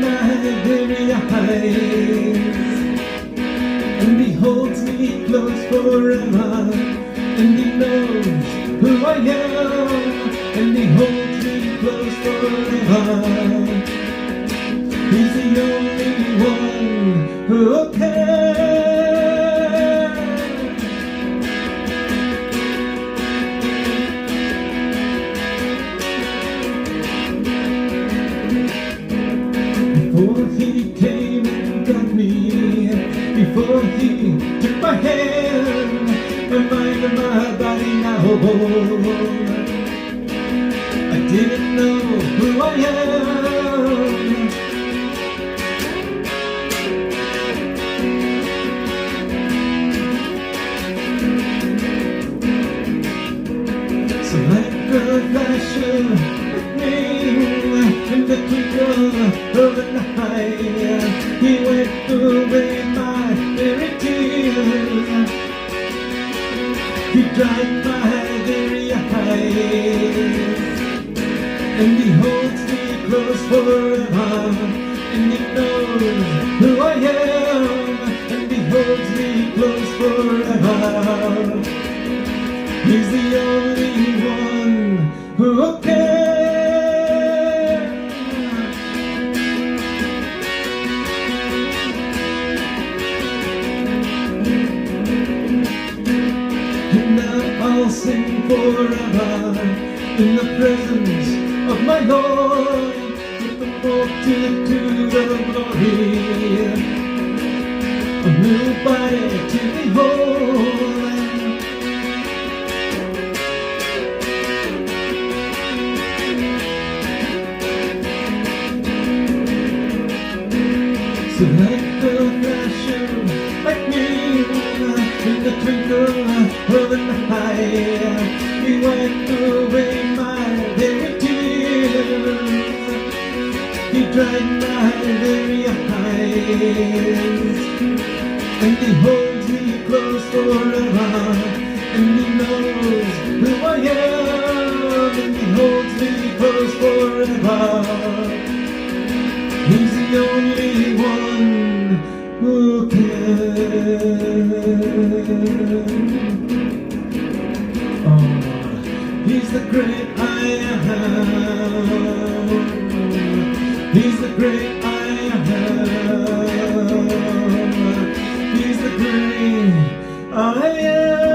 my very eyes, and He holds me close forever, and He knows who I am, and He holds me close forever. He's the only one who cares. Before He came and got me, before He took my hand, my mind and my body now hold, I didn't know who I am. So like a flash of lightning, in the twinkle of an eye, He wiped away my very tears. He dried my very eyes, and He holds me close forever, and He knows who I am, and He holds me close forever. He's the only one who cares. And now I'll sing forever in the presence of my Lord, with the multitude of glory, a new body to behold. So like a flash of lightning, in the twinkle of an eye, He wiped away my very tears. He dried my very eyes, and He holds me close forever, and He knows who I am, and He holds me close forever. He's the only one who cares. Oh, He's the great I am. He's the great I am. He's the great I am.